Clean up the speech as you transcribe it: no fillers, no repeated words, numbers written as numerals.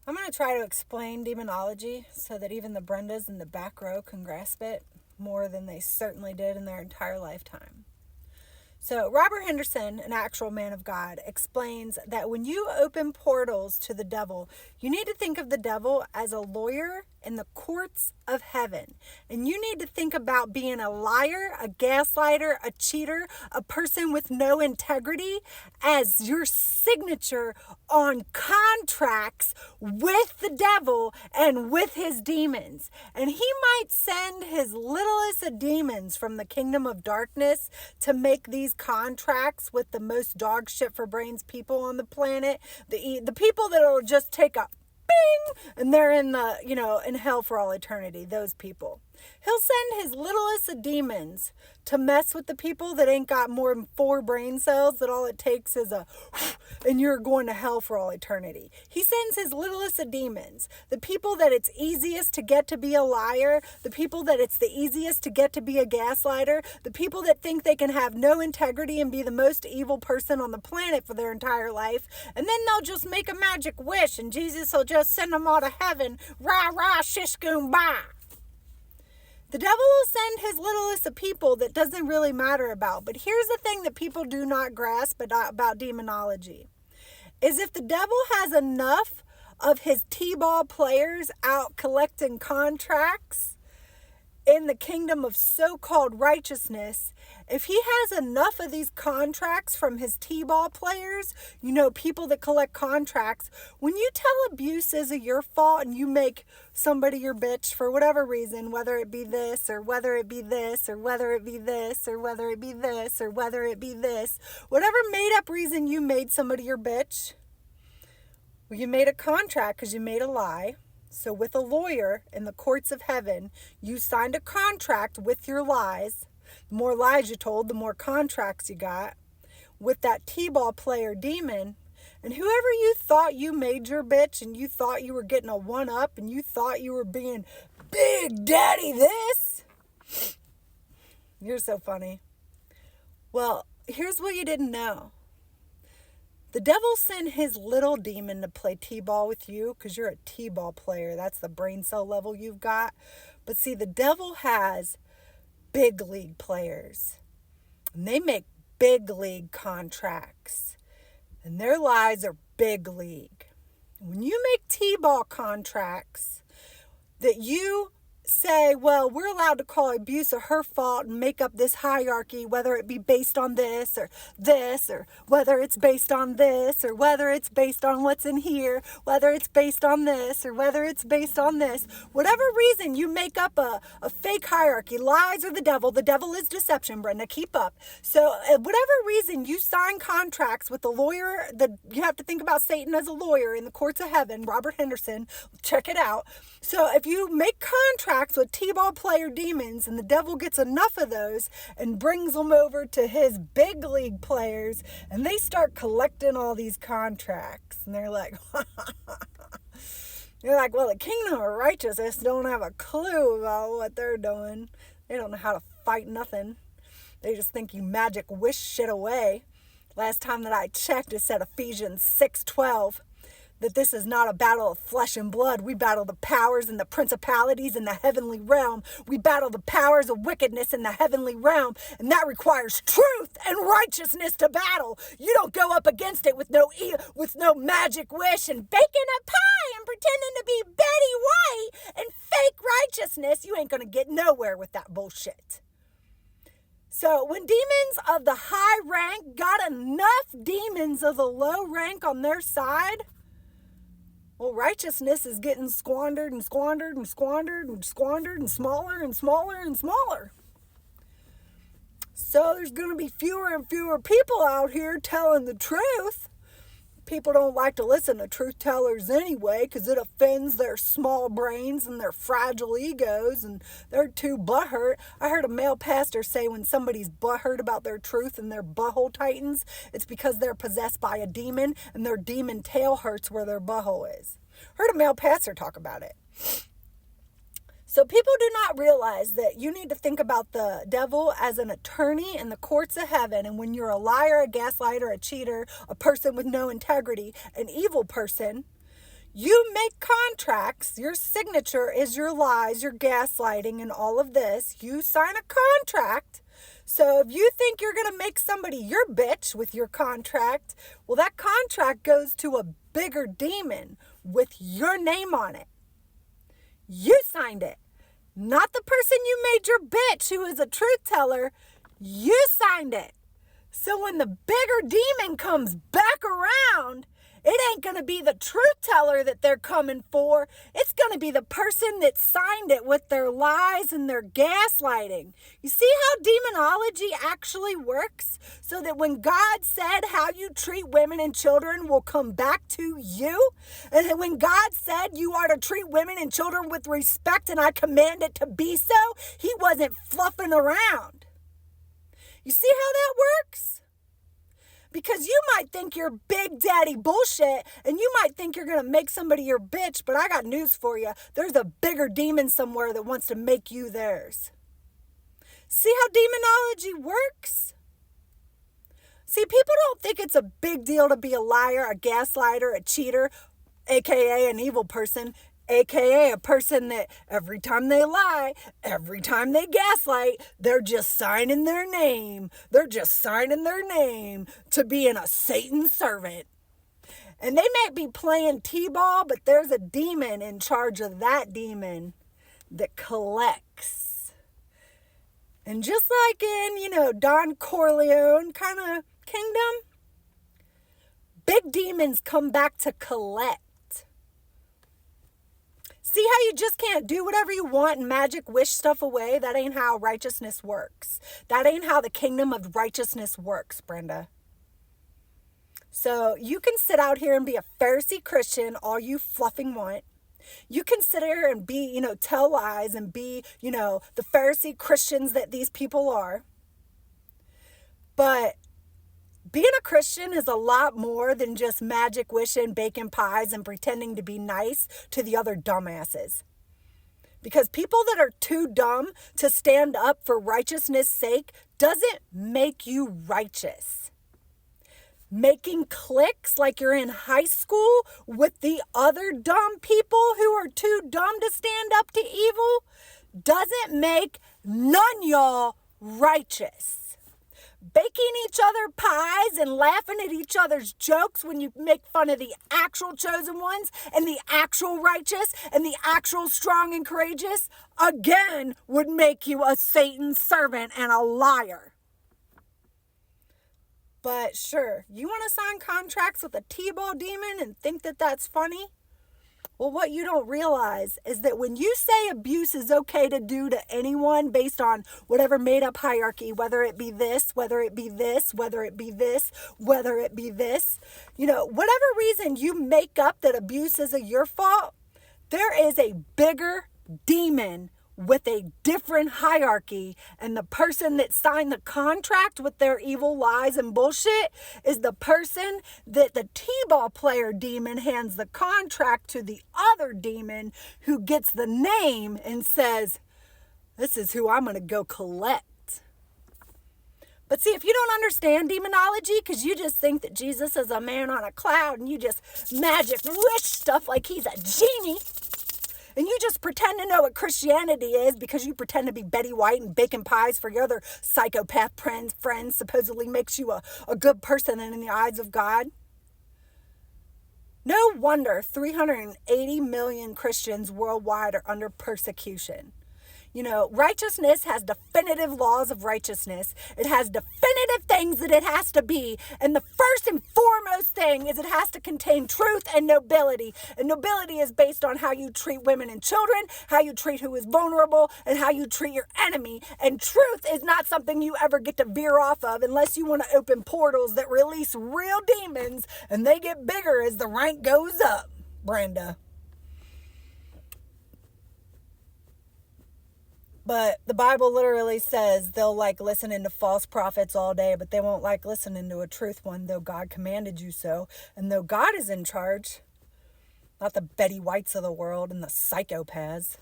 I'm going to try to explain demonology so that even the Brendas in the back row can grasp it more than they certainly did in their entire lifetime. So, Robert Henderson, an actual man of God, explains that when you open portals to the devil, you need to think of the devil as a lawyer in the courts of heaven. And you need to think about being a liar, a gaslighter, a cheater, a person with no integrity as your signature on contracts with the devil and with his demons. And he might send his littlest of demons from the kingdom of darkness to make these contracts with the most dog shit for brains people on the planet. The people that'll just take a bing and they're in in hell for all eternity. Those people. He'll send his littlest of demons to mess with the people that ain't got more than 4 brain cells, that all it takes is a and you're going to hell for all eternity. He sends his littlest of demons, the people that it's easiest to get to be a liar, the people that it's the easiest to get to be a gaslighter, the people that think they can have no integrity and be the most evil person on the planet for their entire life, and then they'll just make a magic wish and Jesus will just send them all to heaven. Rah, rah, shish, goom, bah. The devil will send his littlest of people that doesn't really matter about. But here's the thing that people do not grasp about demonology. Is if the devil has enough of his T-ball players out collecting contracts in the kingdom of so-called righteousness, if he has enough of these contracts from his T-ball players, people that collect contracts, when you tell abuse isn't your fault and you make somebody your bitch for whatever reason, whether it be this or whether it be this or whether it be this or whether it be this or whether it be this, whatever made up reason you made somebody your bitch, well, you made a contract because you made a lie. So with a lawyer in the courts of heaven, you signed a contract with your lies. The more lies you told, the more contracts you got with that T-ball player demon. And whoever you thought you made your bitch and you thought you were getting a one-up and you thought you were being Big Daddy this. You're so funny. Well, here's what you didn't know. The devil sent his little demon to play T-ball with you because you're a T-ball player. That's the brain cell level you've got. But see, the devil has big league players. And they make big league contracts. And their lives are big league. When you make T-ball contracts that you say, well, we're allowed to call abuse her fault and make up this hierarchy, whether it be based on this, or whether it's based on this, or whether it's based on what's in here, whether it's based on this, or whether it's based on this. Whatever reason you make up a fake hierarchy, lies are the devil is deception, Brenda, keep up. So whatever reason you sign contracts with the lawyer, you have to think about Satan as a lawyer in the courts of heaven, Robert Henderson, check it out. So if you make contracts with T-ball player demons and the devil gets enough of those and brings them over to his big league players and they start collecting all these contracts and they're like, well, the kingdom of righteousness don't have a clue about what they're doing. They don't know how to fight nothing. They just think you magic wish shit away. Last time that I checked, it said Ephesians 6:12. That this is not a battle of flesh and blood. We battle the powers and the principalities in the heavenly realm. We battle the powers of wickedness in the heavenly realm. And that requires truth and righteousness to battle. You don't go up against it with no magic wish and baking a pie and pretending to be Betty White and fake righteousness. You ain't going to get nowhere with that bullshit. So when demons of the high rank got enough demons of the low rank on their side, well, righteousness is getting squandered and squandered and squandered and squandered and smaller and smaller and smaller. So there's going to be fewer and fewer people out here telling the truth. People don't like to listen to truth tellers anyway because it offends their small brains and their fragile egos and they're too butthurt. I heard a male pastor say when somebody's butthurt about their truth and their butthole tightens, it's because they're possessed by a demon and their demon tail hurts where their butthole is. Heard a male pastor talk about it. So people do not realize that you need to think about the devil as an attorney in the courts of heaven. And when you're a liar, a gaslighter, a cheater, a person with no integrity, an evil person, You make contracts. Your signature is your lies, your gaslighting, and all of this. You sign a contract. So if you think you're going to make somebody your bitch with your contract, well, that contract goes to a bigger demon with your name on it. You signed it. Not the person you made your bitch who is a truth teller. You signed it. So when the bigger demon comes back around, it ain't going to be the truth teller that they're coming for. It's going to be the person that signed it with their lies and their gaslighting. You see how demonology actually works? So that when God said how you treat women and children will come back to you. And when God said you are to treat women and children with respect and I command it to be so, he wasn't fluffing around. You see how that works? Because you might think you're big daddy bullshit and you might think you're going to make somebody your bitch, but I got news for you. There's a bigger demon somewhere that wants to make you theirs. See how demonology works? See, people don't think it's a big deal to be a liar, a gaslighter, a cheater, aka an evil person, aka a person that every time they lie, every time they gaslight, they're just signing their name. They're just signing their name to being a Satan servant. And they may be playing t-ball, but there's a demon in charge of that demon that collects. And just like in, Don Corleone kind of kingdom, big demons come back to collect. See how you just can't do whatever you want and magic wish stuff away? That ain't how righteousness works. That ain't how the kingdom of righteousness works, Brenda. So you can sit out here and be a Pharisee Christian all you fluffing want. You can sit here and be, tell lies and be, the Pharisee Christians that these people are. But being a Christian is a lot more than just magic wishing, baking pies, and pretending to be nice to the other dumbasses. Because people that are too dumb to stand up for righteousness' sake doesn't make you righteous. Making cliques like you're in high school with the other dumb people who are too dumb to stand up to evil doesn't make none y'all righteous. Baking each other pies and laughing at each other's jokes when you make fun of the actual chosen ones and the actual righteous and the actual strong and courageous, again, would make you a Satan's servant and a liar. But sure, you want to sign contracts with a T-ball demon and think that that's funny? Well, what you don't realize is that when you say abuse is okay to do to anyone based on whatever made-up hierarchy, whether it be this, whether it be this, whether it be this, whether it be this, whatever reason you make up that abuse isn't your fault, there is a bigger demon with a different hierarchy, and the person that signed the contract with their evil lies and bullshit is the person that the t-ball player demon hands the contract to the other demon who gets the name and says, this is who I'm going to go collect. But see, if you don't understand demonology because you just think that Jesus is a man on a cloud and you just magic wish stuff like he's a genie, and you just pretend to know what Christianity is because you pretend to be Betty White and baking pies for your other psychopath friends supposedly makes you a good person in the eyes of God. No wonder 380 million Christians worldwide are under persecution. Righteousness has definitive laws of righteousness. It has definitive things that it has to be. And the first and foremost thing is it has to contain truth and nobility. And nobility is based on how you treat women and children, how you treat who is vulnerable, and how you treat your enemy. And truth is not something you ever get to veer off of unless you want to open portals that release real demons, and they get bigger as the rank goes up, Brenda. But the Bible literally says they'll like listening to false prophets all day, but they won't like listening to a truth one, though God commanded you so. And though God is in charge, not the Betty Whites of the world and the psychopaths.